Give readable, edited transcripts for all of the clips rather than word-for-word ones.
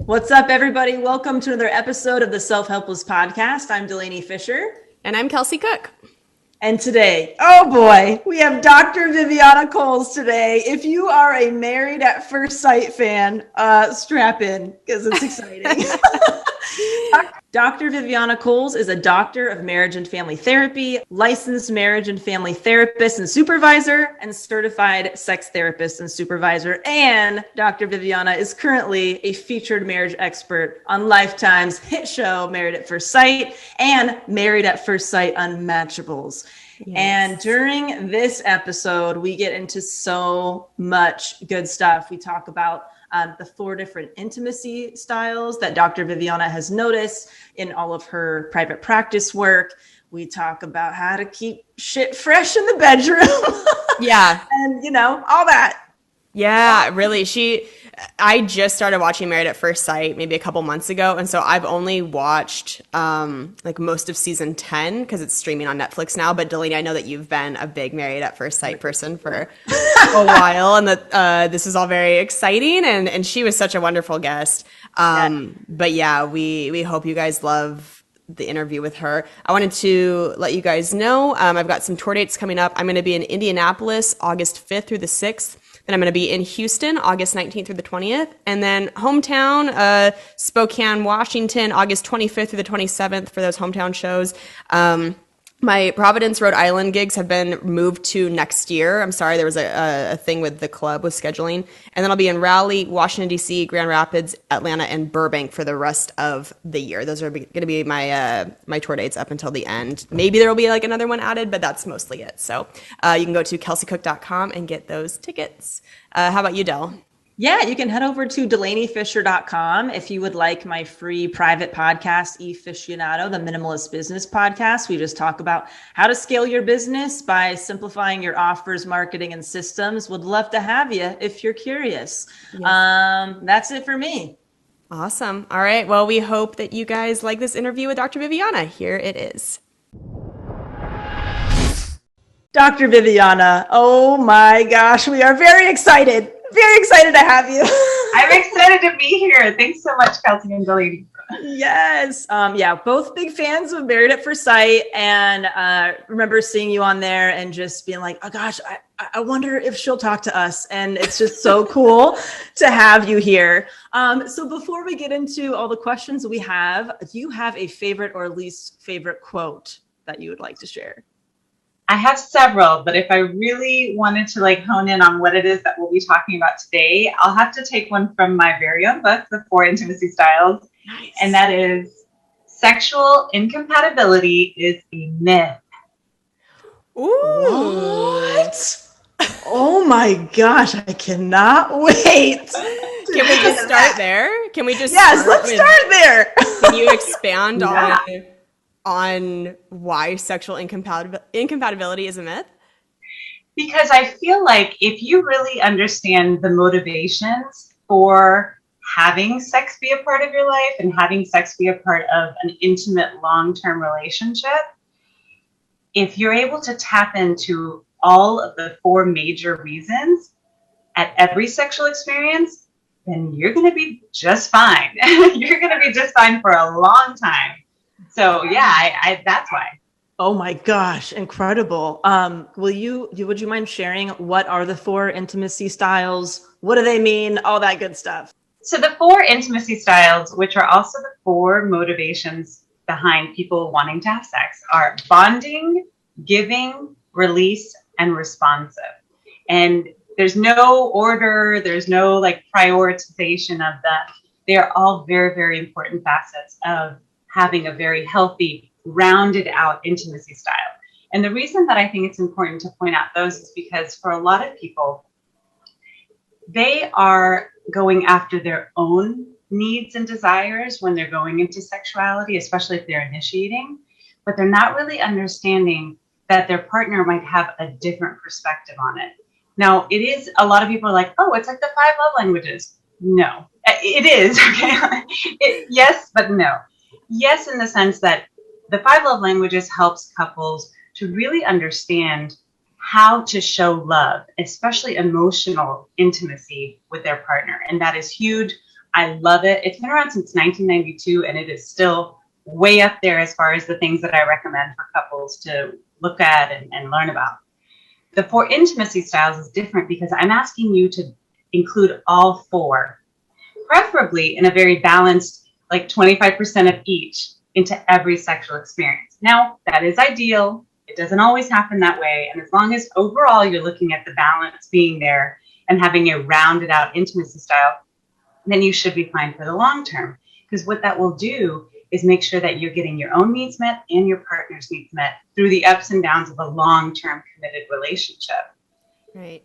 What's up, everybody? Welcome to another episode of the Self-Helpless podcast. I'm Delaney Fisher. And I'm Kelsey Cook. And today, oh boy, we have Dr. Viviana Coles today. If you are a Married at First Sight fan, strap in because it's exciting. Dr. Viviana Coles is a doctor of marriage and family therapy, licensed marriage and family therapist and supervisor, and certified sex therapist and supervisor. And Dr. Viviana is currently a featured marriage expert on Lifetime's hit show, Married at First Sight, and Married at First Sight Unmatchables. Yes. And during this episode, we get into so much good stuff. We talk about the 4 different intimacy styles that Dr. Viviana has noticed in all of her private practice work. We talk about how to keep shit fresh in the bedroom. Yeah. And, you know, all that. Yeah, really. I just started watching Married at First Sight maybe a couple months ago. And so I've only watched like most of season 10 because it's streaming on Netflix now. But Delaney, I know that you've been a big Married at First Sight person for a while, and that this is all very exciting. And she was such a wonderful guest. But yeah, we hope you guys love the interview with her. I wanted to let you guys know I've got some tour dates coming up. I'm going to be in Indianapolis August 5th through the 6th. Then I'm going to be in Houston, August 19th through the 20th. And then hometown, Spokane, Washington, August 25th through the 27th for those hometown shows. My Providence, Rhode Island gigs have been moved to next year. I'm sorry, there was a thing with the club with scheduling. And then I'll be in Raleigh, Washington, D.C., Grand Rapids, Atlanta, and Burbank for the rest of the year. Those are going to be my tour dates up until the end. Maybe there will be like another one added, but that's mostly it. So you can go to kelseycook.com and get those tickets. How about you, Del? Yeah, you can head over to DelaneyFisher.com if you would like my free private podcast, eFiscionado, the Minimalist Business Podcast. We just talk about how to scale your business by simplifying your offers, marketing, and systems. Would love to have you if you're curious. Yes. That's it for me. Awesome. All right. Well, we hope that you guys like this interview with Dr. Viviana. Here it is. Dr. Viviana, oh my gosh, we are very excited. Very excited to have you. I'm excited to be here. Thanks so much, Kelsey and Delaney. Yes. Both big fans of Married at First Sight, and remember seeing you on there and just being like, oh gosh, I wonder if she'll talk to us. And it's just so cool to have you here. So before we get into all the questions we have, do you have a favorite or least favorite quote that you would like to share? I have several, but if I really wanted to hone in on what it is that we'll be talking about today, I'll have to take one from my very own book, The 4 Intimacy Styles. Nice. And that is, sexual incompatibility is a myth. Ooh. What? Oh my gosh, I cannot wait. Can we just start there? Can we just let's start there. Can you expand on why sexual incompatibility is a myth? Because I feel like if you really understand the motivations for having sex be a part of your life and having sex be a part of an intimate long-term relationship, if you're able to tap into all of the 4 major reasons at every sexual experience, then you're going to be just fine. You're going to be just fine for a long time. So yeah, that's why. Oh my gosh, incredible. Would you mind sharing what are the 4 intimacy styles? What do they mean? All that good stuff. So the 4 intimacy styles, which are also the 4 motivations behind people wanting to have sex, are bonding, giving, release, and responsive. And there's no order, there's no prioritization of them. They are all very, very important facets of having a very healthy, rounded out intimacy style. And the reason that I think it's important to point out those is because for a lot of people, they are going after their own needs and desires when they're going into sexuality, especially if they're initiating, but they're not really understanding that their partner might have a different perspective on it. Now, it is, a lot of people are like, oh, it's like the 5 love languages. No, it is. Okay. Yes, but no. Yes, in the sense that the 5 love languages helps couples to really understand how to show love, especially emotional intimacy with their partner. And that is huge. I love it. It's been around since 1992, and it is still way up there as far as the things that I recommend for couples to look at and learn about. The 4 intimacy styles is different because I'm asking you to include all 4, preferably in a very balanced, like 25% of each into every sexual experience. Now, that is ideal. It doesn't always happen that way. And as long as overall you're looking at the balance being there and having a rounded out intimacy style, then you should be fine for the long term. Because what that will do is make sure that you're getting your own needs met and your partner's needs met through the ups and downs of a long-term committed relationship. Right.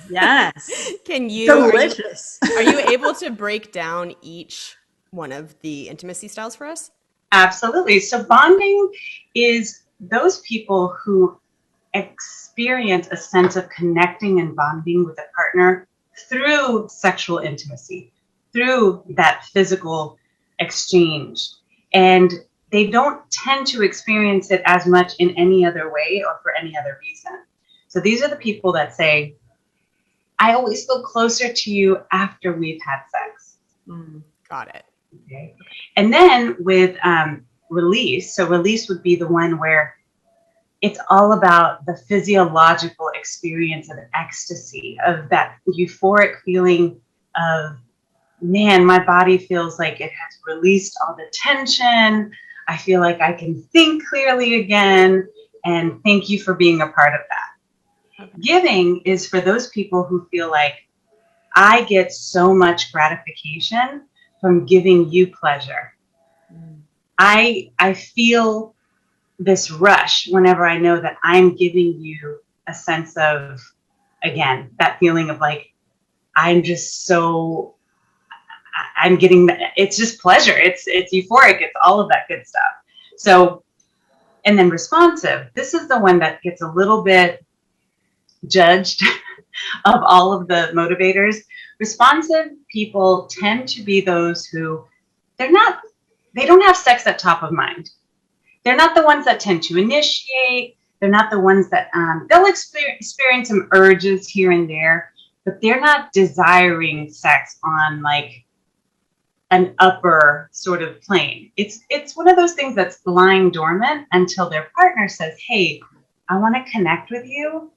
Yes. Can you, delicious. Are you able to break down each one of the intimacy styles for us? Absolutely. So bonding is those people who experience a sense of connecting and bonding with a partner through sexual intimacy, through that physical exchange. And they don't tend to experience it as much in any other way or for any other reason. So these are the people that say, I always feel closer to you after we've had sex. Got it. Okay. And then with release, so release would be the one where it's all about the physiological experience of ecstasy, of that euphoric feeling of, man, my body feels like it has released all the tension. I feel like I can think clearly again. And thank you for being a part of that. Okay. Giving is for those people who feel like I get so much gratification from giving you pleasure. I feel this rush whenever I know that I'm giving you a sense of, again, that feeling of like, I'm just so, I'm getting, it's just pleasure. It's euphoric. It's all of that good stuff. So, and then responsive, this is the one that gets a little bit judged of all of the motivators. Responsive people tend to be those who they don't have sex at top of mind. They're not the ones that tend to initiate. They're not the ones that they'll experience some urges here and there, but they're not desiring sex on like an upper sort of plane. It's one of those things that's lying dormant until their partner says, hey, I want to connect with you.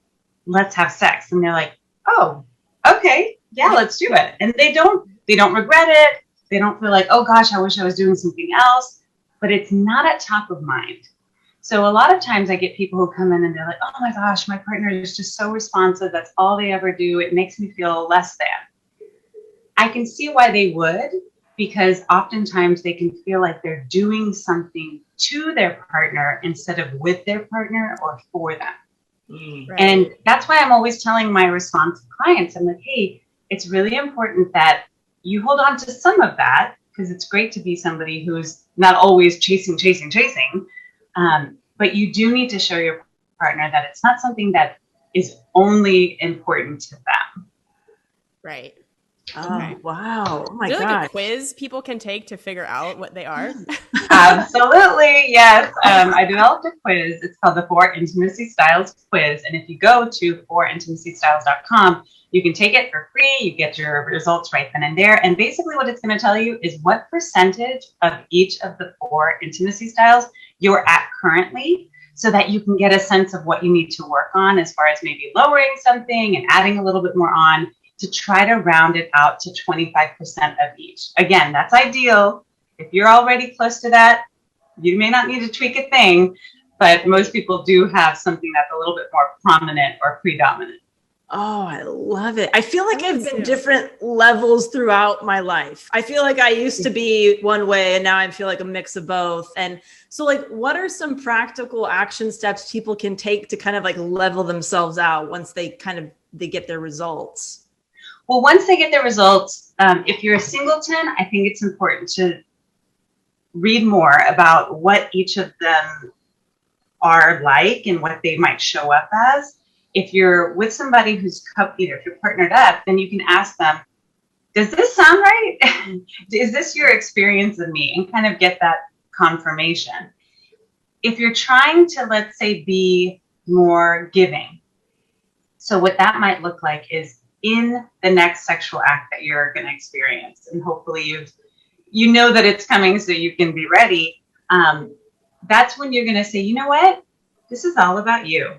Let's have sex. And they're like, oh, okay, yeah, let's do it. And they don't regret it. They don't feel like, oh gosh, I wish I was doing something else, but it's not at top of mind. So a lot of times I get people who come in and they're like, oh my gosh, my partner is just so responsive. That's all they ever do. It makes me feel less than. I can see why they would, because oftentimes they can feel like they're doing something to their partner instead of with their partner or for them. Right. And that's why I'm always telling my responsive clients, I'm like, hey, it's really important that you hold on to some of that, because it's great to be somebody who's not always chasing. But you do need to show your partner that it's not something that is only important to them. Right. Oh, okay. Wow. Oh my God. Is there like a quiz people can take to figure out what they are? Absolutely. Yes. I developed a quiz. It's called the 4 Intimacy Styles Quiz. And if you go to 4intimacystyles.com, you can take it for free. You get your results right then and there. And basically what it's going to tell you is what percentage of each of the 4 intimacy styles you're at currently, so that you can get a sense of what you need to work on as far as maybe lowering something and adding a little bit more on, to try to round it out to 25% of each. Again, that's ideal. If you're already close to that, you may not need to tweak a thing, but most people do have something that's a little bit more prominent or predominant. Oh, I love it. I feel like I've been different levels throughout my life. I feel like I used to be one way and now I feel like a mix of both. And so like, what are some practical action steps people can take to kind of like level themselves out once they get their results? Well, once they get their results, if you're a singleton, I think it's important to read more about what each of them are like and what they might show up as. If you're with somebody who's, if you're partnered up, then you can ask them, does this sound right? Is this your experience of me? And kind of get that confirmation. If you're trying to, let's say, be more giving, so what that might look like is in the next sexual act that you're going to experience. And hopefully you know that it's coming so you can be ready. That's when you're going to say, you know what? This is all about you.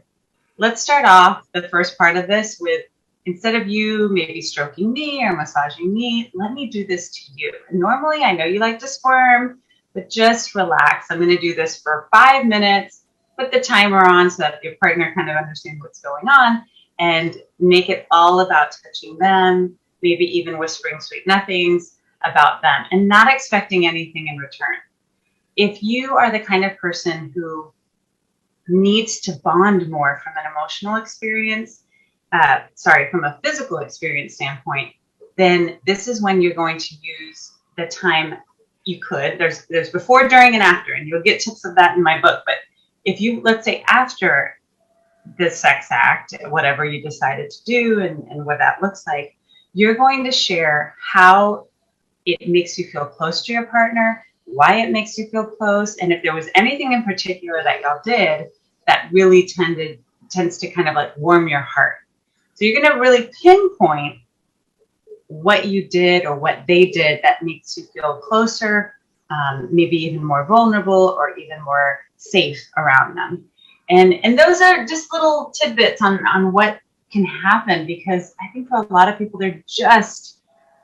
Let's start off the first part of this with, instead of you maybe stroking me or massaging me, let me do this to you. And normally, I know you like to squirm, but just relax. I'm going to do this for 5 minutes. Put the timer on so that your partner kind of understands what's going on, and make it all about touching them, maybe even whispering sweet nothings about them, and not expecting anything in return. If you are the kind of person who needs to bond more from an emotional experience, from a physical experience standpoint, then this is when you're going to use the time you could. There's before, during, and after, and you'll get tips of that in my book. But if you, let's say after the sex act, whatever you decided to do and what that looks like, you're going to share how it makes you feel close to your partner, why it makes you feel close, and if there was anything in particular that y'all did that really tends to kind of like warm your heart. So you're going to really pinpoint what you did or what they did that makes you feel closer, maybe even more vulnerable or even more safe around them. And those are just little tidbits on what can happen, because I think for a lot of people, they're just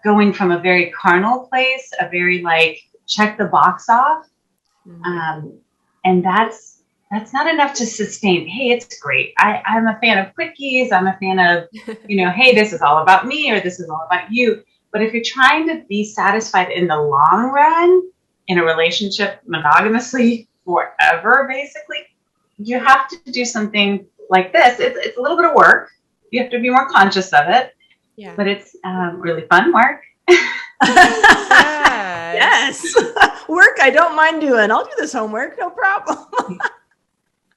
going from a very carnal place, a very like check the box off. And that's not enough to sustain. Hey, it's great. I'm a fan of quickies. I'm a fan of, hey, this is all about me, or this is all about you. But if you're trying to be satisfied in the long run in a relationship monogamously forever, basically, you have to do something like this. It's a little bit of work. You have to be more conscious of it. Yeah. But it's really fun work. Yes. Work I don't mind doing. I'll do this homework. No problem.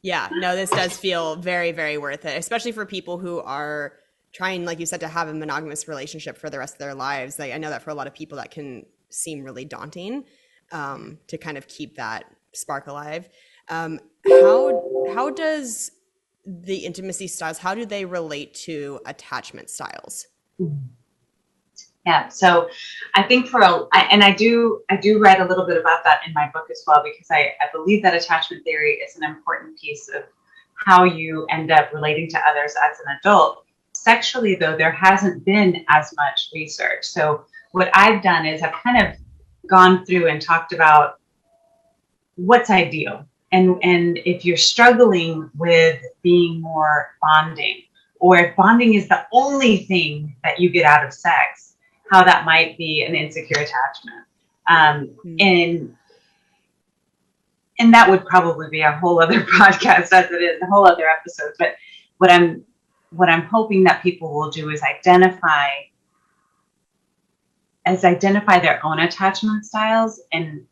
Yeah, no, this does feel very, very worth it, especially for people who are trying, like you said, to have a monogamous relationship for the rest of their lives. Like, I know that for a lot of people that can seem really daunting, to kind of keep that spark alive. How does the intimacy styles, how do they relate to attachment styles? Yeah, so I think I do write a little bit about that in my book as well, because I believe that attachment theory is an important piece of how you end up relating to others as an adult. Sexually, though, there hasn't been as much research. So what I've done is I've kind of gone through and talked about what's ideal. And if you're struggling with being more bonding, or if bonding is the only thing that you get out of sex, how that might be an insecure attachment. And that would probably be a whole other podcast, as it is, a whole other episode. But what I'm hoping that people will do is identify their own attachment styles, and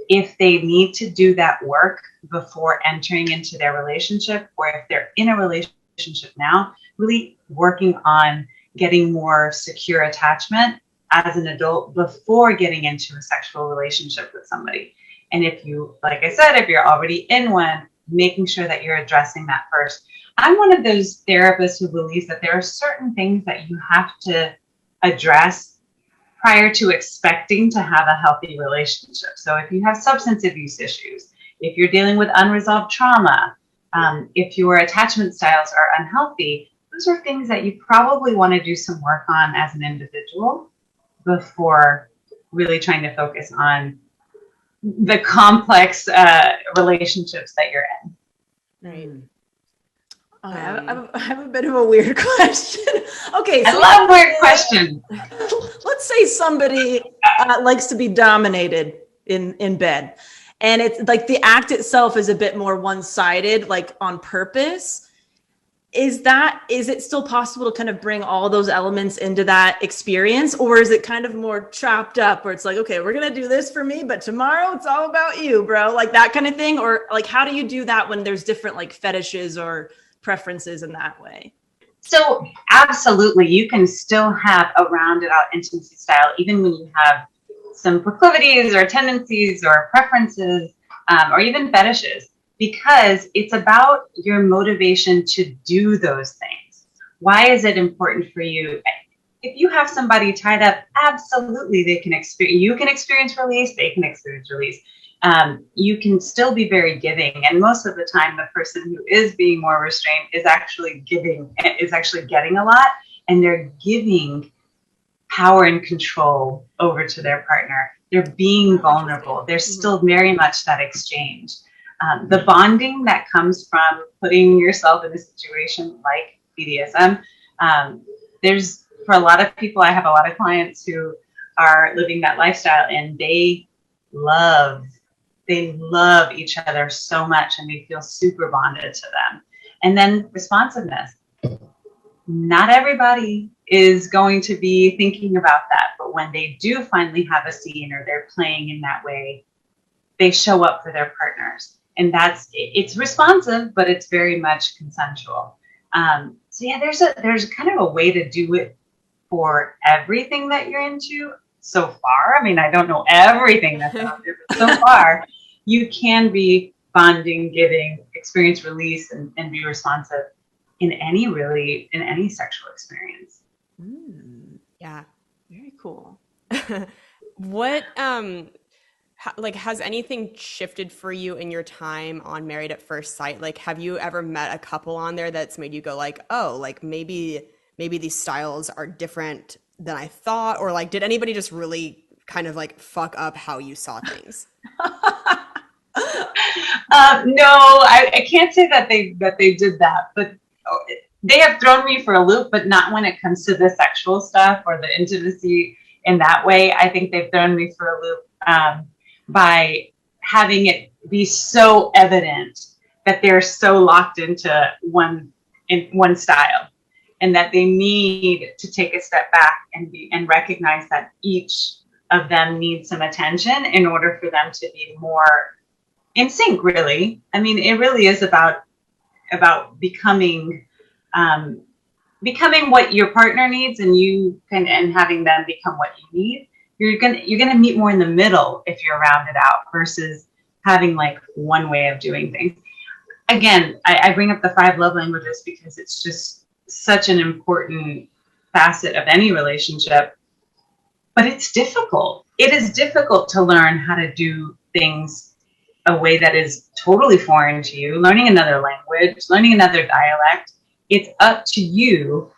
if they need to do that work before entering into their relationship, or if they're in a relationship now, really working on getting more secure attachment as an adult before getting into a sexual relationship with somebody. And if you, like I said, if you're already in one, making sure that you're addressing that first. I'm one of those therapists who believes that there are certain things that you have to address prior to expecting to have a healthy relationship. So if you have substance abuse issues, if you're dealing with unresolved trauma, if your attachment styles are unhealthy, those are things that you probably want to do some work on as an individual before really trying to focus on the complex relationships that you're in. Right. I have a bit of a weird question. Okay. So I love weird questions. Let's say somebody likes to be dominated in bed, and it's like the act itself is a bit more one-sided, like on purpose. Is it still possible to kind of bring all those elements into that experience, or is it kind of more chopped up where it's like, okay, we're going to do this for me, but tomorrow it's all about you, bro, like that kind of thing? Or like, how do you do that when there's different like fetishes or preferences in that way? So absolutely, you can still have a rounded out intimacy style, even when you have some proclivities or tendencies or preferences, or even fetishes, because it's about your motivation to do those things. Why is it important for you? if you have somebody tied up, absolutely they can experience, you can experience release, they can experience release. You can still be very giving. And most of the time, the person who is being more restrained is actually getting a lot, and they're giving power and control over to their partner. They're being vulnerable. There's still very much that exchange. The bonding that comes from putting yourself in a situation like BDSM, there's, for a lot of people, I have a lot of clients who are living that lifestyle, and they love each other so much, and they feel super bonded to them. And then responsiveness. Not everybody is going to be thinking about that, but when they do finally have a scene or they're playing in that way, they show up for their partners. And it's responsive, but it's very much consensual. So yeah, there's kind of a way to do it for everything that you're into so far. I mean, I don't know everything that's out there, but so far you can be bonding, giving, experience release, and be responsive in any sexual experience. Yeah. Very cool. What, like, has anything shifted for you in your time on Married at First Sight? Like, have you ever met a couple on there that's made you go like, oh, like maybe these styles are different than I thought? Or like, did anybody just really kind of like fuck up how you saw things? No, I can't say that they did that, but they have thrown me for a loop, but not when it comes to the sexual stuff or the intimacy in that way. I think they've thrown me for a loop by having it be so evident that they're so locked into one style, and that they need to take a step back and recognize that each of them needs some attention in order for them to be more in sync, really. I mean, it really is about becoming what your partner needs, and having them become what you need. You're gonna meet more in the middle if you're rounded out versus having like one way of doing things. Again, I bring up the 5 love languages because it's just such an important facet of any relationship, but it's difficult. It is difficult to learn how to do things a way that is totally foreign to you, learning another language, learning another dialect. It's up to you,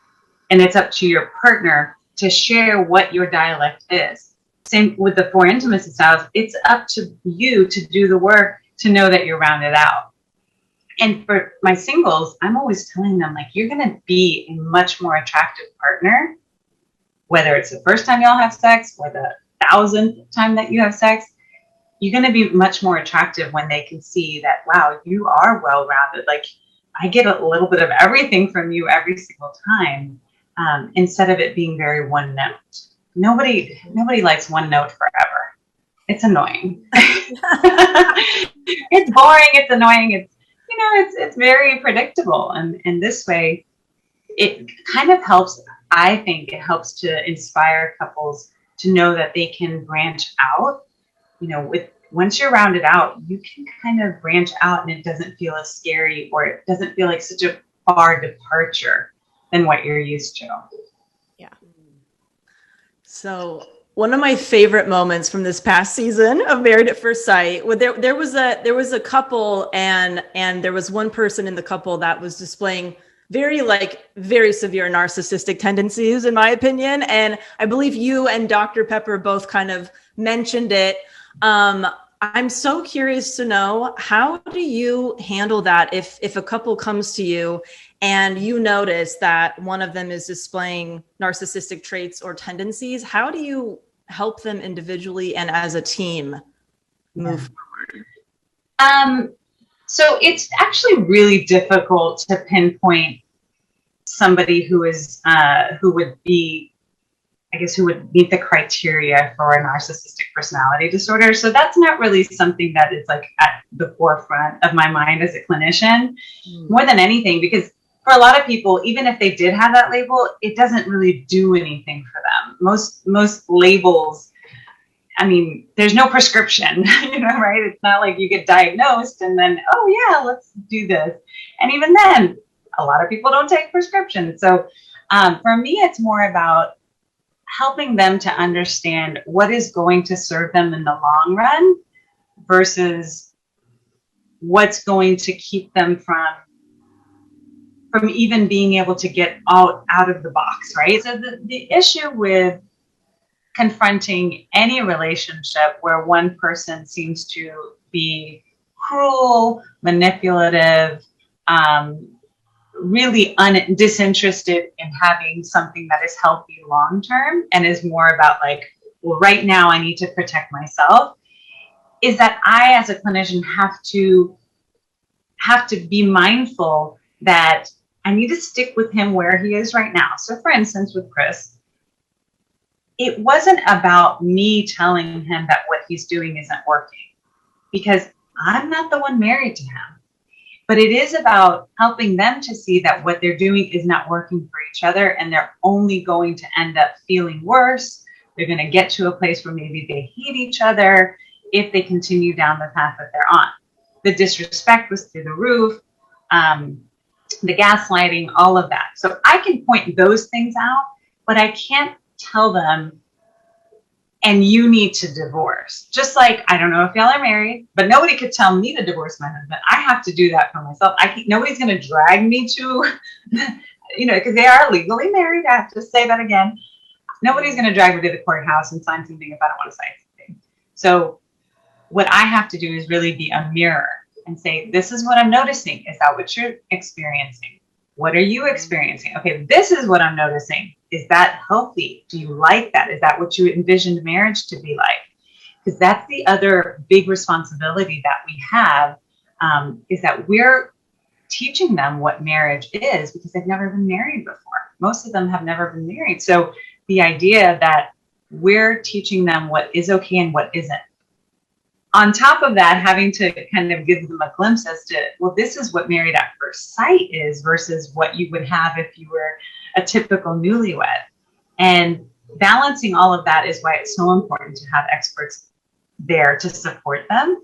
and it's up to your partner to share what your dialect is. Same with the 4 intimacy styles. It's up to you to do the work to know that you're rounded out. And for my singles, I'm always telling them, like, you're going to be a much more attractive partner, whether it's the first time y'all have sex or the 1,000th time that you have sex. You're going to be much more attractive when they can see that, wow, you are well-rounded. Like, I get a little bit of everything from you every single time, instead of it being very one note. Nobody likes one note forever. It's annoying. It's boring. It's annoying. It's very predictable. And this way, it kind of helps. I think it helps to inspire couples to know that they can branch out. Once you're rounded out, you can kind of branch out, and it doesn't feel as scary, or it doesn't feel like such a far departure than what you're used to. Yeah. So one of my favorite moments from this past season of Married at First Sight, there was a couple, and there was one person in the couple that was displaying very severe narcissistic tendencies, in my opinion. And I believe you and Dr. Pepper both kind of mentioned it. I'm so curious to know, how do you handle that if a couple comes to you and you notice that one of them is displaying narcissistic traits or tendencies? How do you help them individually and as a team move forward? So it's actually really difficult to pinpoint somebody who would meet the criteria for a narcissistic personality disorder. So that's not really something that is like at the forefront of my mind as a clinician, more than anything, because for a lot of people, even if they did have that label, it doesn't really do anything for them. Most labels, I mean, there's no prescription, right? It's not like you get diagnosed and then, oh yeah, let's do this. And even then, a lot of people don't take prescriptions. So for me, it's more about helping them to understand what is going to serve them in the long run versus what's going to keep them from even being able to get out of the box, right? So the issue with confronting any relationship where one person seems to be cruel, manipulative, really disinterested in having something that is healthy long term and is more about like, well, right now I need to protect myself, is that I as a clinician have to be mindful that I need to stick with him where he is right now. So for instance, with Chris, it wasn't about me telling him that what he's doing isn't working, because I'm not the one married to him. But it is about helping them to see that what they're doing is not working for each other, and they're only going to end up feeling worse. They're going to get to a place where maybe they hate each other if they continue down the path that they're on. The disrespect was through the roof, the gaslighting, all of that. So I can point those things out, but I can't tell them, and you need to divorce. Just like, I don't know if y'all are married, but nobody could tell me to divorce my husband. I have to do that for myself. Nobody's going to drag me to, because they are legally married. I have to say that again. Nobody's going to drag me to the courthouse and sign something if I don't want to sign something. So what I have to do is really be a mirror and say, this is what I'm noticing. Is that what you're experiencing? What are you experiencing? Okay, this is what I'm noticing. Is that healthy? Do you like that? Is that what you envisioned marriage to be like? Because that's the other big responsibility that we have, is that we're teaching them what marriage is, because they've never been married before. Most of them have never been married. So the idea that we're teaching them what is okay and what isn't. On top of that, having to kind of give them a glimpse as to, well, this is what married at first sight is versus what you would have if you were a typical newlywed. And balancing all of that is why it's so important to have experts there to support them.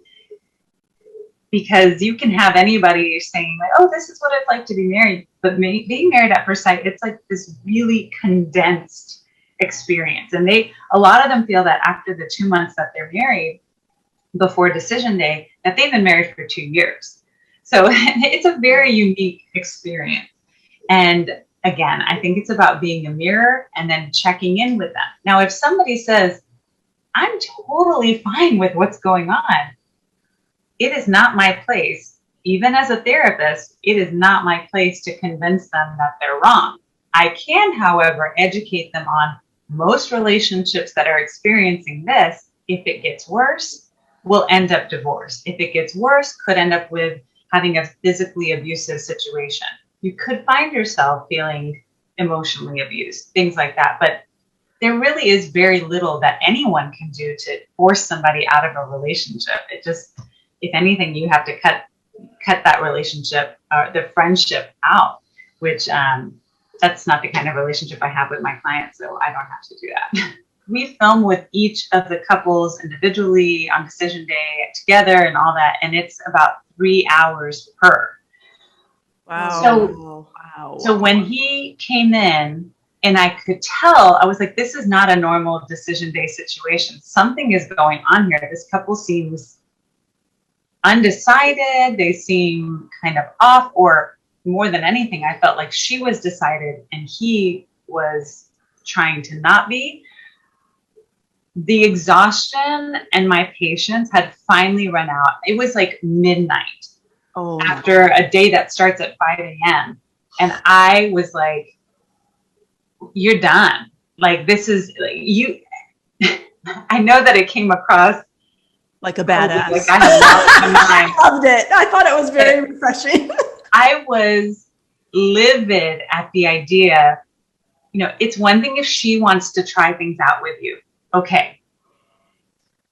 Because you can have anybody saying like, oh, this is what it's like to be married. But being married at first sight, it's like this really condensed experience. And a lot of them feel that after the 2 months that they're married, before decision day, that they've been married for 2 years. So it's a very unique experience. And again, I think it's about being a mirror and then checking in with them. Now, if somebody says, I'm totally fine with what's going on, it is not my place. Even as a therapist, it is not my place to convince them that they're wrong. I can, however, educate them on most relationships that are experiencing this. If it gets worse, will end up divorced. If it gets worse, could end up with having a physically abusive situation. You could find yourself feeling emotionally abused, things like that. But there really is very little that anyone can do to force somebody out of a relationship. It just, if anything, you have to cut that relationship, the friendship out, which that's not the kind of relationship I have with my clients, so I don't have to do that. We film with each of the couples individually on decision day together and all that. And it's about 3 hours per. Wow. So when he came in and I could tell, I was like, this is not a normal decision day situation. Something is going on here. This couple seems undecided. They seem kind of off, or more than anything, I felt like she was decided and he was trying to not be. The exhaustion and my patience had finally run out. It was like midnight after a day that starts at 5 a.m. And I was like, you're done. Like, this is like, you, I know that it came across like a badass. Like I have lost my mind. I loved it. I thought it was very refreshing. I was livid at the idea, it's one thing if she wants to try things out with you. Okay.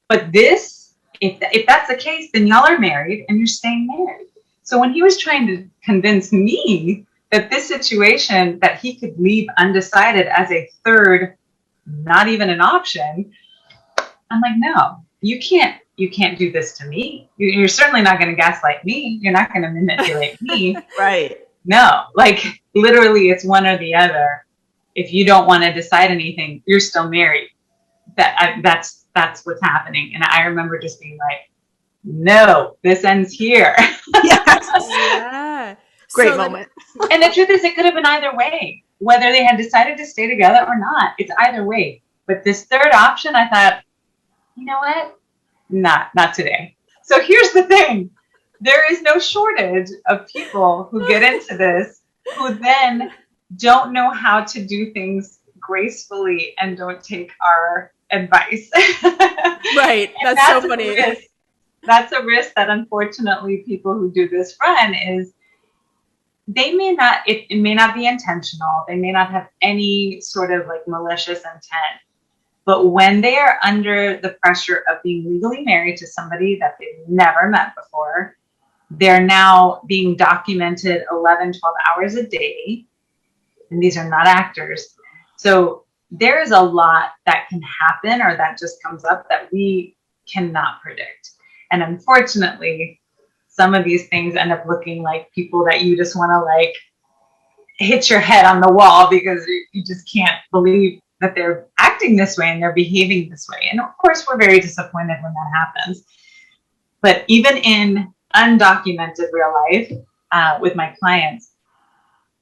But this, if that's the case, then y'all are married and you're staying married. So when he was trying to convince me that this situation, that he could leave undecided as a third, not even an option, I'm like, no, you can't do this to me. You're certainly not going to gaslight me. You're not going to manipulate me. Right. No, like literally it's one or the other. if you don't want to decide anything, you're still married. That's what's happening. And I remember just being like, no, this ends here. Yes. Yeah. Great moment. And the truth is, it could have been either way, whether they had decided to stay together or not. It's either way. But this third option, I thought, you know what? Not today. So here's the thing. There is no shortage of people who get into this who then don't know how to do things gracefully and don't take our advice. Right. That's so funny. That's a risk that unfortunately people who do this run is they may not, it may not be intentional. They may not have any sort of like malicious intent. But when they are under the pressure of being legally married to somebody that they've never met before, they're now being documented 11, 12 hours a day. And these are not actors. So there is a lot that can happen or that just comes up that we cannot predict. And unfortunately, some of these things end up looking like people that you just want to like hit your head on the wall because you just can't believe that they're acting this way and they're behaving this way. And of course, we're very disappointed when that happens. But even in undocumented real life with my clients,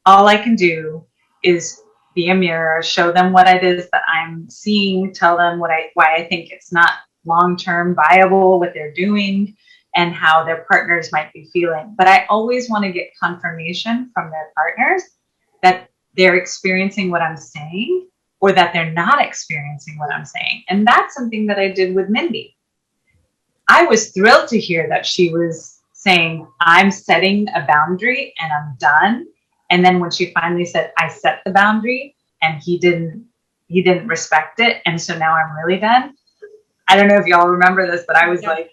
all I can do is be a mirror, show them what it is that I'm seeing, tell them why I think it's not long-term viable what they're doing and how their partners might be feeling. But I always want to get confirmation from their partners that they're experiencing what I'm saying or that they're not experiencing what I'm saying. And that's something that I did with Mindy. I was thrilled to hear that she was saying, I'm setting a boundary and I'm done. And then when she finally said, I set the boundary and he didn't respect it. And so now I'm really done. I don't know if y'all remember this, but I was like,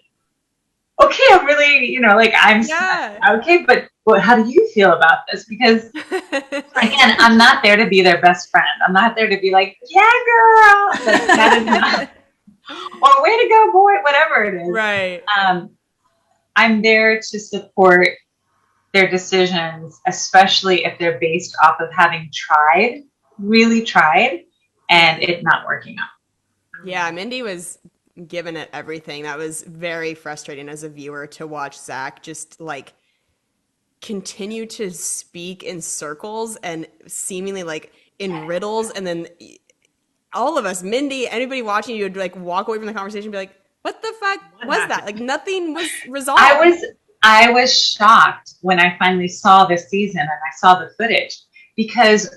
okay, I'm really, I'm okay, but how do you feel about this? Because again, I'm not there to be their best friend. I'm not there to be like, yeah, girl. That is not, or way to go, boy, whatever it is. Right. I'm there to support their decisions, especially if they're based off of having really tried, and it not working out. Yeah, Mindy was giving it everything. That was very frustrating as a viewer to watch Zach just like continue to speak in circles and seemingly like in riddles. And then all of us, Mindy, anybody watching, you would like walk away from the conversation and be like, what the fuck was that? Like nothing was resolved. I was shocked when I finally saw this season and I saw the footage because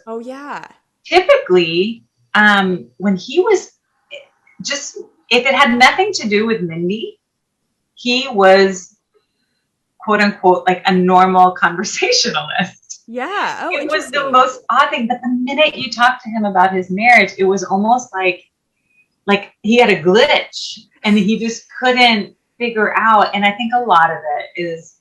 typically when he was just, if it had nothing to do with Mindy, he was quote unquote like a normal conversationalist. Yeah. Oh, it was the most odd thing. But the minute you talk to him about his marriage, it was almost like he had a glitch and he just couldn't figure out. And I think a lot of it is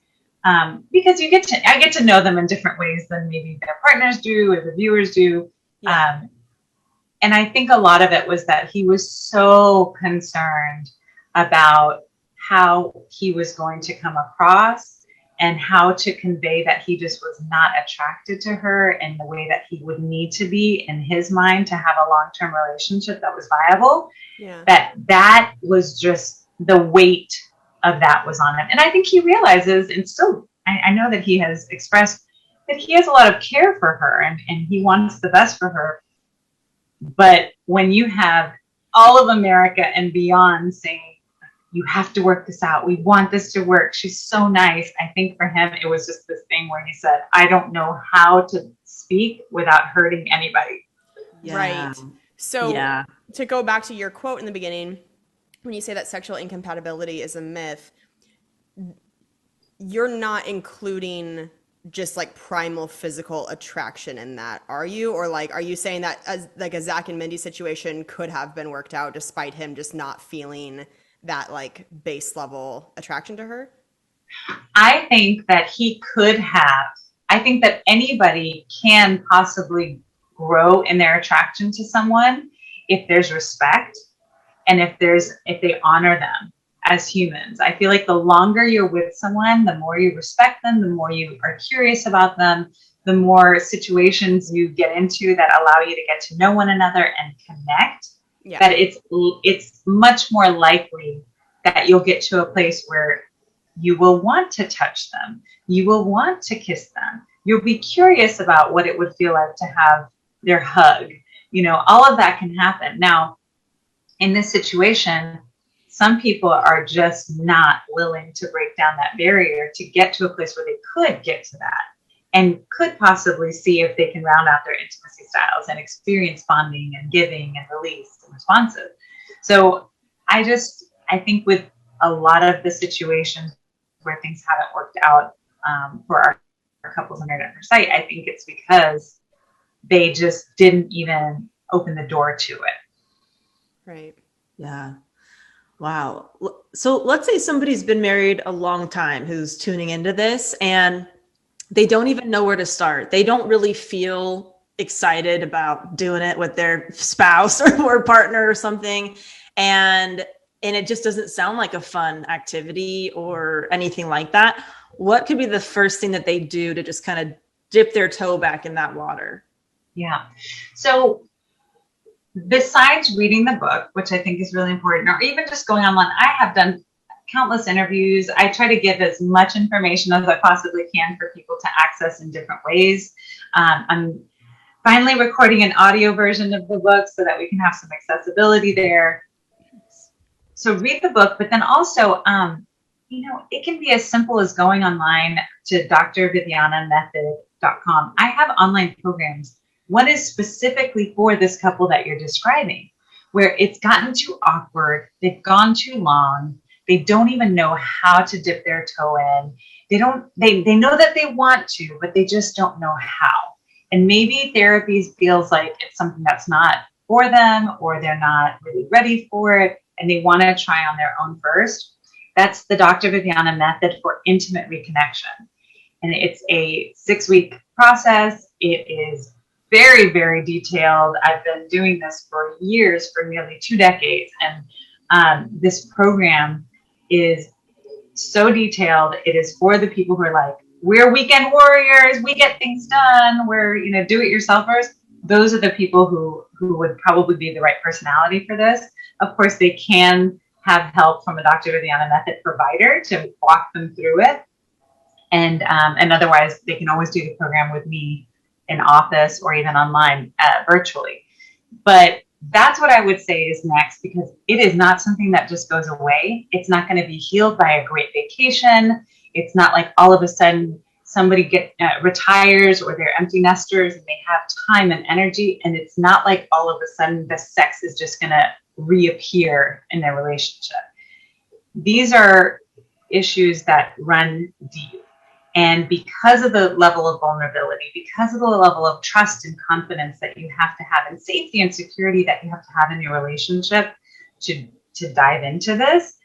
because I get to know them in different ways than maybe their partners do or the viewers do. Yeah. And I think a lot of it was that he was so concerned about how he was going to come across and how to convey that he just was not attracted to her in the way that he would need to be in his mind to have a long-term relationship that was viable. Yeah. That was just the weight of that was on him. And I think he realizes, and still, I know that he has expressed that he has a lot of care for her and he wants the best for her. But when you have all of America and beyond saying, you have to work this out. We want this to work. She's so nice. I think for him, it was just this thing where he said, I don't know how to speak without hurting anybody. Yeah. Right. So to go back to your quote in the beginning, when you say that sexual incompatibility is a myth, you're not including just like primal physical attraction in that, are you? Or like, are you saying that a Zach and Mindy situation could have been worked out despite him just not feeling that like base level attraction to her? I think that he could have. I think that anybody can possibly grow in their attraction to someone if there's respect and if they honor them as humans. I feel like the longer you're with someone, the more you respect them, the more you are curious about them, the more situations you get into that allow you to get to know one another and connect, that it's much more likely that you'll get to a place where you will want to touch them. You will want to kiss them. You'll be curious about what it would feel like to have their hug. All of that can happen. Now, in this situation, some people are just not willing to break down that barrier to get to a place where they could get to that and could possibly see if they can round out their intimacy styles and experience bonding and giving and release and responsive. So I think with a lot of the situations where things haven't worked out for our couples on Married at First Sight, I think it's because they just didn't even open the door to it. Right. Yeah. Wow. So let's say somebody's been married a long time who's tuning into this and they don't even know where to start. They don't really feel excited about doing it with their spouse or partner or something. And it just doesn't sound like a fun activity or anything like that. What could be the first thing that they do to just kind of dip their toe back in that water? Yeah. So besides reading the book, which I think is really important, or even just going online, I have done countless interviews. I try to give as much information as I possibly can for people to access in different ways. I'm finally recording an audio version of the book so that we can have some accessibility there. So read the book, but then also, it can be as simple as going online to drvivianamethod.com. I have online programs. One is specifically for this couple that you're describing, where it's gotten too awkward. They've gone too long. They don't even know how to dip their toe in. They know that they want to, but they just don't know how. And maybe therapy feels like it's something that's not for them, or they're not really ready for it, and they want to try on their own first. That's the Dr. Viviana method for intimate reconnection. And it's a 6-week process. It is very, very detailed. I've been doing this for years, for nearly 2 decades. And this program is so detailed. It is for the people who are like, we're weekend warriors. We get things done. We're, do-it-yourselfers. Those are the people who would probably be the right personality for this. Of course, they can have help from a Dr. Viviana method provider to walk them through it. And otherwise, they can always do the program with me in office or even online virtually. But that's what I would say is next, because it is not something that just goes away. It's not going to be healed by a great vacation. It's not like all of a sudden somebody retires or they're empty nesters and they have time and energy. And it's not like all of a sudden the sex is just going to reappear in their relationship. These are issues that run deep. And because of the level of vulnerability, because of the level of trust and confidence that you have to have, and safety and security that you have to have in your relationship to dive into this,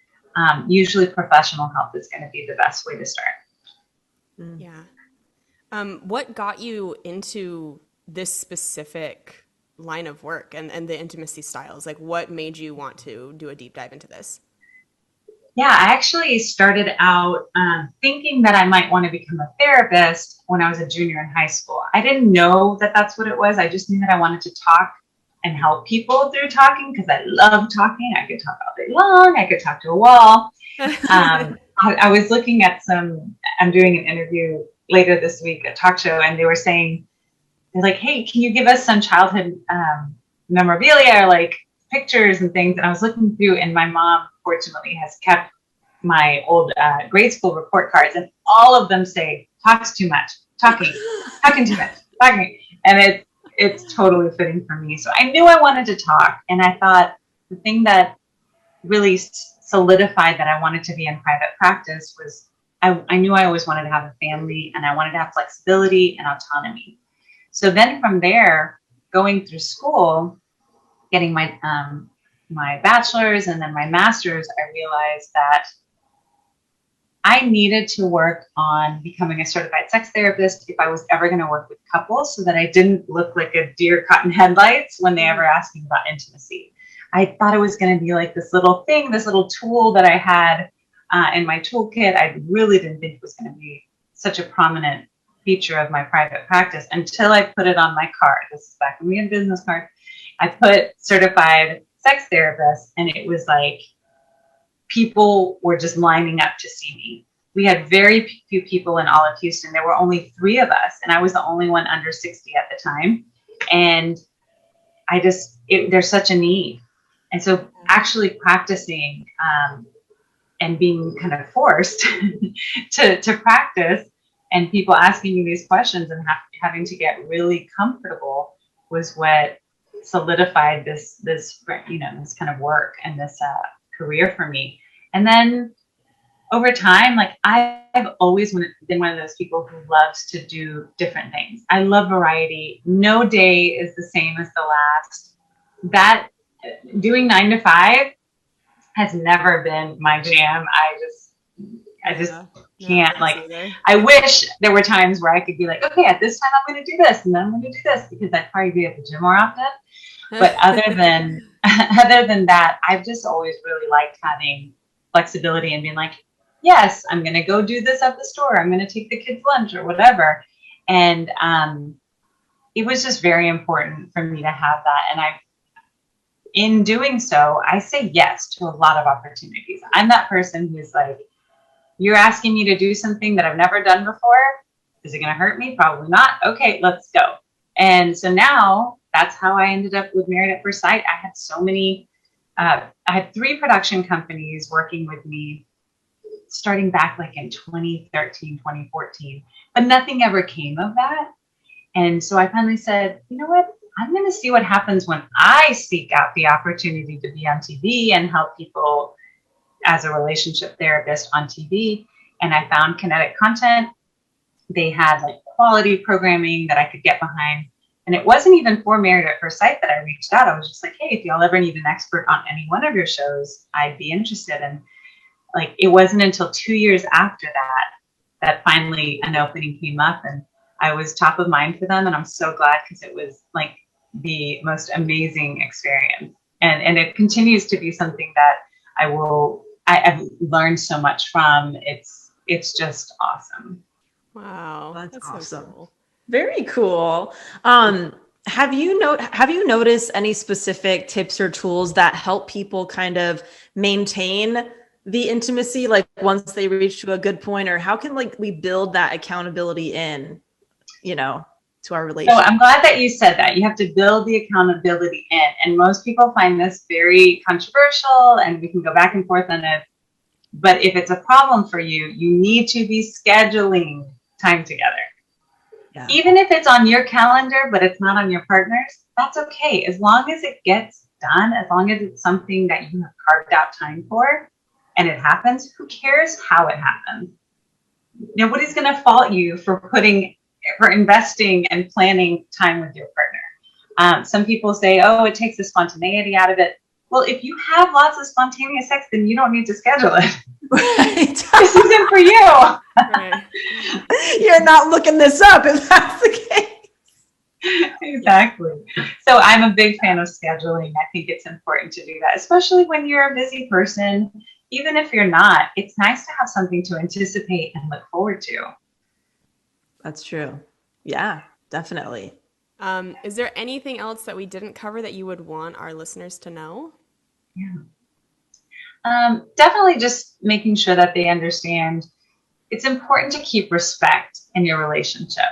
usually professional help is going to be the best way to start. Yeah. What got you into this specific line of work and the intimacy styles? Like, what made you want to do a deep dive into this? Yeah, I actually started out thinking that I might want to become a therapist when I was a junior in high school. I didn't know that that's what it was. I just knew that I wanted to talk and help people through talking because I love talking. I could talk all day long. I could talk to a wall. I was looking at I'm doing an interview later this week, a talk show, and they were saying, they're like, hey, can you give us some childhood memorabilia or like pictures and things? And I was looking through, and my mom fortunately has kept my old grade school report cards, and all of them say talks too much, talking too much, talking. And it's totally fitting for me. So I knew I wanted to talk, and I thought the thing that really solidified that I wanted to be in private practice was I knew I always wanted to have a family, and I wanted to have flexibility and autonomy. So then from there, going through school, getting my bachelor's and then my master's, I realized that I needed to work on becoming a certified sex therapist if I was ever going to work with couples, so that I didn't look like a deer caught in headlights when they ever asked me about intimacy. I thought it was going to be like this little thing, this little tool that I had in my toolkit. I really didn't think it was going to be such a prominent feature of my private practice until I put it on my card. This is back when we had business cards. I put certified sex therapist, and it was like people were just lining up to see me. We had very few people in all of Houston. There were only 3 of us, and I was the only one under 60 at the time. And there's such a need. And so actually practicing and being kind of forced to practice, and people asking me these questions and having to get really comfortable was what solidified this kind of work and this career for me. And then over time, like I've always been one of those people who loves to do different things. I love variety. No day is the same as the last. That doing 9 to 5 has never been my jam. I just can't. Like, I wish there were times where I could be like, okay, at this time I'm going to do this, and then I'm going to do this, because I'd probably be at the gym more often. But other than that, I've just always really liked having flexibility and being like, yes, I'm going to go do this at the store. I'm going to take the kids' lunch or whatever. And it was just very important for me to have that. And in doing so, I say yes to a lot of opportunities. I'm that person who's like, you're asking me to do something that I've never done before. Is it going to hurt me? Probably not. Okay, let's go. And so now that's how I ended up with Married at First Sight. I had so many, I had 3 production companies working with me starting back like in 2013, 2014, but nothing ever came of that. And so I finally said, you know what? I'm going to see what happens when I seek out the opportunity to be on TV and help people as a relationship therapist on TV. And I found Kinetic Content. They had like quality programming that I could get behind. And it wasn't even for Married at First Sight that I reached out. I was just like, hey, if y'all ever need an expert on any one of your shows, I'd be interested. And like, it wasn't until 2 years after that finally an opening came up, and I was top of mind for them. And I'm so glad, because it was like the most amazing experience. And it continues to be something that I've learned so much from. It's just awesome. Wow. That's awesome. So cool. Very cool. Have you noticed any specific tips or tools that help people kind of maintain the intimacy, like once they reach to a good point, or how can like we build that accountability in, to our relationship? So I'm glad that you said that. You have to build the accountability in, and most people find this very controversial, and we can go back and forth on it. But if it's a problem for you, you need to be scheduling time together. Yeah. Even if it's on your calendar, but it's not on your partner's, that's okay. As long as it gets done, as long as it's something that you have carved out time for and it happens, who cares how it happens? Nobody's going to fault you for investing and planning time with your partner. Some people say, oh, it takes the spontaneity out of it. Well, if you have lots of spontaneous sex, then you don't need to schedule it. Right. This isn't for you. Right. You're not looking this up if that's the case. Exactly. So I'm a big fan of scheduling. I think it's important to do that, especially when you're a busy person. Even if you're not, it's nice to have something to anticipate and look forward to. That's true. Yeah, definitely. Is there anything else that we didn't cover that you would want our listeners to know? Yeah. Definitely just making sure that they understand it's important to keep respect in your relationship.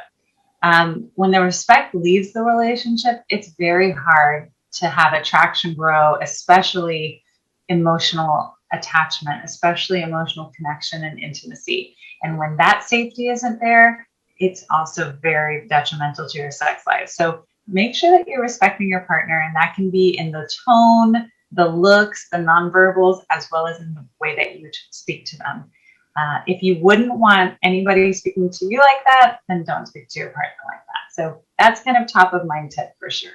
When the respect leaves the relationship, it's very hard to have attraction grow, especially emotional attachment, especially emotional connection and intimacy. And when that safety isn't there, it's also very detrimental to your sex life. So make sure that you're respecting your partner, and that can be in the tone, the looks, the nonverbals, as well as in the way that you speak to them. If you wouldn't want anybody speaking to you like that, then don't speak to your partner like that. So that's kind of top of mind tip for sure.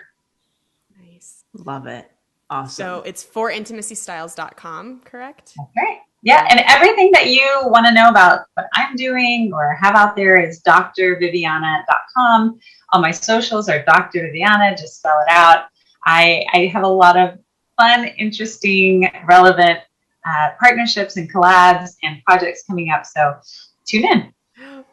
Nice. Love it. Awesome. So it's forintimacystyles.com, correct? Okay. Yeah. And everything that you want to know about what I'm doing or have out there is drviviana.com. All my socials are Dr. Viviana, just spell it out. I have a lot of fun, interesting, relevant partnerships and collabs and projects coming up. So tune in.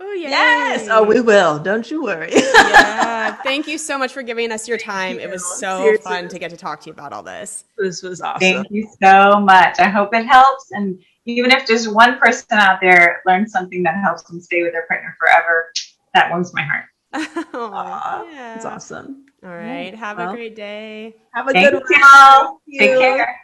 Oh, yay. Yes. Oh, we will. Don't you worry. Yeah. Thank you so much for giving us your time. It was so Seriously. fun to get to talk to you about all this. This was awesome. Thank you so much. I hope it helps. And even if just one person out there learns something that helps them stay with their partner forever, that warms my heart. Yeah. That's awesome. All right. Have a great day. Have a Thank good one. y'all. Take care.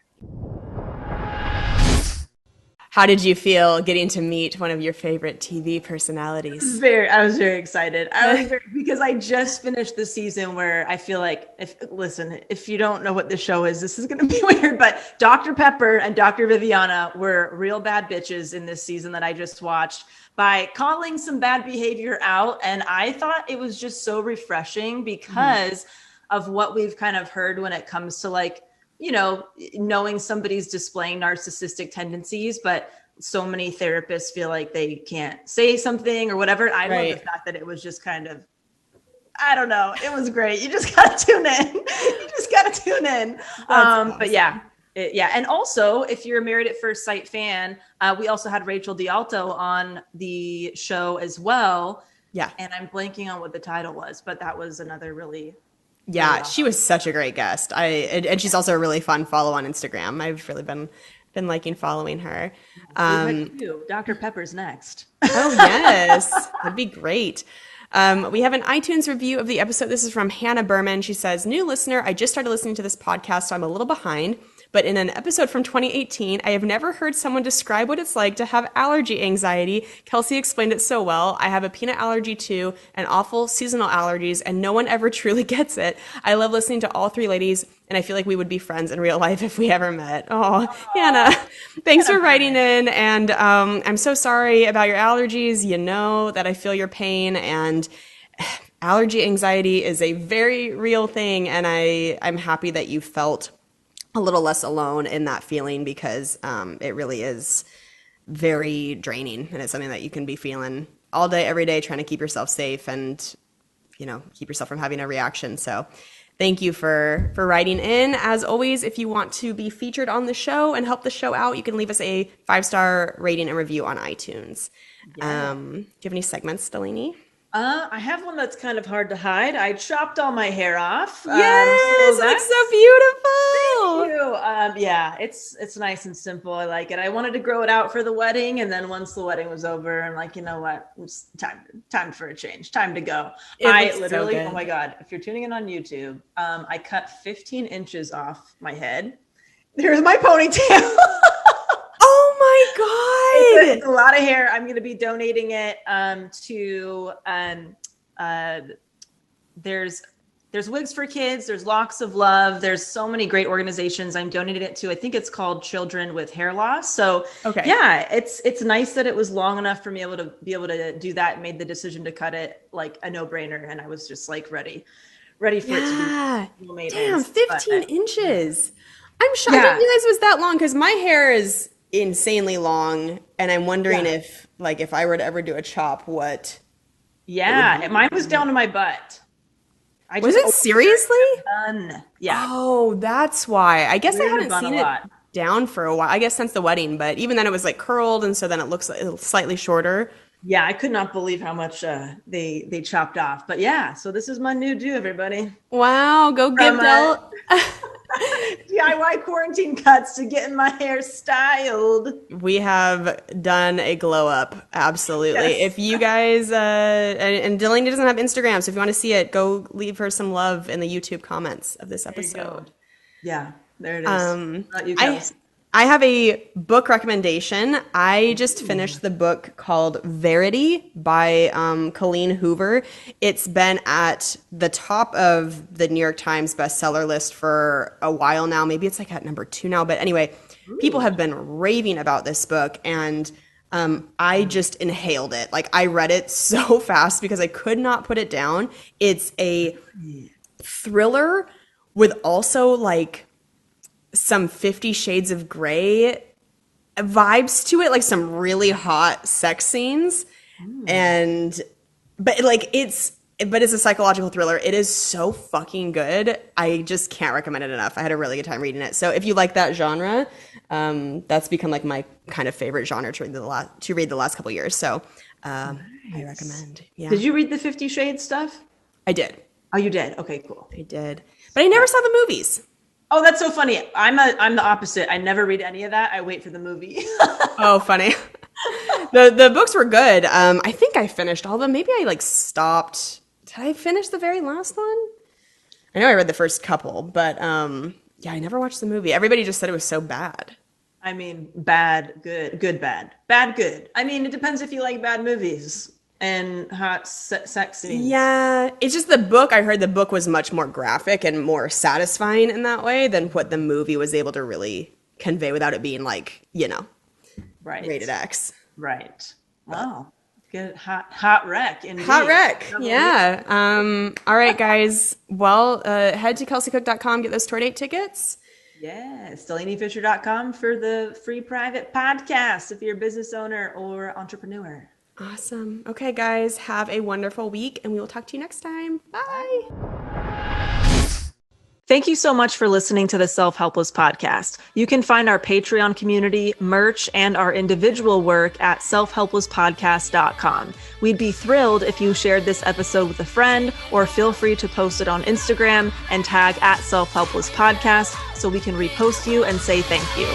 How did you feel getting to meet one of your favorite TV personalities? I was very excited. Because I just finished the season where I feel like, if you don't know what the show is, this is going to be weird, but Dr. Pepper and Dr. Viviana were real bad bitches in this season that I just watched by calling some bad behavior out. And I thought it was just so refreshing because of what we've kind of heard when it comes to like, you know, knowing somebody's displaying narcissistic tendencies, but so many therapists feel like they can't say something or whatever. I love the fact that it was just kind of, I don't know. It was great. You just got to tune in. Awesome. But yeah. And also, if you're a Married at First Sight fan, we also had Rachel D'Alto on the show as well. Yeah. And I'm blanking on what the title was, but that was another really she was such a great guest. And she's also a really fun follow on Instagram. I've really been liking following her. Dr. Pepper's next. Oh yes, that'd be great. We have an iTunes review of the episode. This is from Hannah Berman. She says, "New listener, I just started listening to this podcast, so I'm a little behind. But in an episode from 2018, I have never heard someone describe what it's like to have allergy anxiety. Kelsey explained it so well. I have a peanut allergy too, and awful seasonal allergies, and no one ever truly gets it. I love listening to all three ladies, and I feel like we would be friends in real life if we ever met." Oh, Hannah, thanks for writing in. And I'm so sorry about your allergies. You know that I feel your pain, and allergy anxiety is a very real thing. And I'm happy that you felt a little less alone in that feeling, because it really is very draining, and it's something that you can be feeling all day, every day, trying to keep yourself safe and, you know, keep yourself from having a reaction. So thank you for writing in. As always, if you want to be featured on the show and help the show out, you can leave us a 5-star rating and review on iTunes. Yeah. Do you have any segments, Delaney? I have one that's kind of hard to hide. I chopped all my hair off. Yes, it looks so beautiful. Thank you. Yeah, it's nice and simple. I like it. I wanted to grow it out for the wedding, and then once the wedding was over, I'm like, you know what? It's time for a change. Time to go. I literally, oh my God! If you're tuning in on YouTube, I cut 15 inches off my head. There's my ponytail. Oh my God. It's a lot of hair. I'm going to be donating it to there's Wigs for Kids, there's Locks of Love, there's so many great organizations I'm donating it to. I think it's called Children with Hair Loss. So yeah, it's nice that it was long enough for me to be able to do that. Made the decision to cut it like a no-brainer, and I was just like ready for it to be damn, 15 inches. I'm shocked. I didn't realize it was that long, because my hair is insanely long, and I'm wondering if I were to ever do a chop, what? Yeah, mine was down to my butt. Was it seriously? Yeah. Oh, that's why. I guess I haven't seen it down for a while. I guess since the wedding, but even then it was like curled, and so then it looks slightly shorter. Yeah, I could not believe how much they chopped off. But yeah, so this is my new do, everybody. Wow, go give Del DIY quarantine cuts to getting my hair styled. We have done a glow up, absolutely. Yes. If you guys and Delaney doesn't have Instagram, so if you want to see it, go leave her some love in the YouTube comments of this episode. Yeah, there it is. Not you guys. I have a book recommendation. I just finished the book called Verity by Colleen Hoover. It's been at the top of the New York Times bestseller list for a while now. Maybe it's like at number 2 now. But anyway, people have been raving about this book, and I just inhaled it. Like, I read it so fast because I could not put it down. It's a thriller with also like some 50 Shades of Grey vibes to it, like some really hot sex scenes. But like it's but it's a psychological thriller. It is so fucking good. I just can't recommend it enough. I had a really good time reading it. So if you like that genre, that's become like my kind of favorite genre to read the last couple years. So I recommend. Yeah. Did you read the 50 Shades stuff? I did. Oh, you did? Okay, cool. I did. But I never saw the movies. Oh, that's so funny. I'm the opposite. I never read any of that. I wait for the movie. Oh, funny. The books were good. I think I finished all of them. Maybe I like stopped. Did I finish the very last one? I know I read the first couple, but yeah, I never watched the movie. Everybody just said it was so bad. I mean, bad, good, good, bad. Bad, good. I mean, it depends if you like bad movies and hot sex scenes. Yeah, it's just the book. I heard the book was much more graphic and more satisfying in that way than what the movie was able to really convey without it being like, Right. rated X. Right. Wow. Good hot wreck. Indeed. Hot wreck. Yeah. All right, guys. Well, head to kelseycook.com, get those tour date tickets. Yeah. SteliniFisher.com for the free private podcast if you're a business owner or entrepreneur. Awesome. Okay, guys, have a wonderful week, and we will talk to you next time. Bye. Thank you so much for listening to the Self-Helpless podcast. You can find our Patreon community, merch, and our individual work at selfhelplesspodcast.com. We'd be thrilled if you shared this episode with a friend, or feel free to post it on Instagram and tag at Self-Helpless Podcast so we can repost you and say thank you.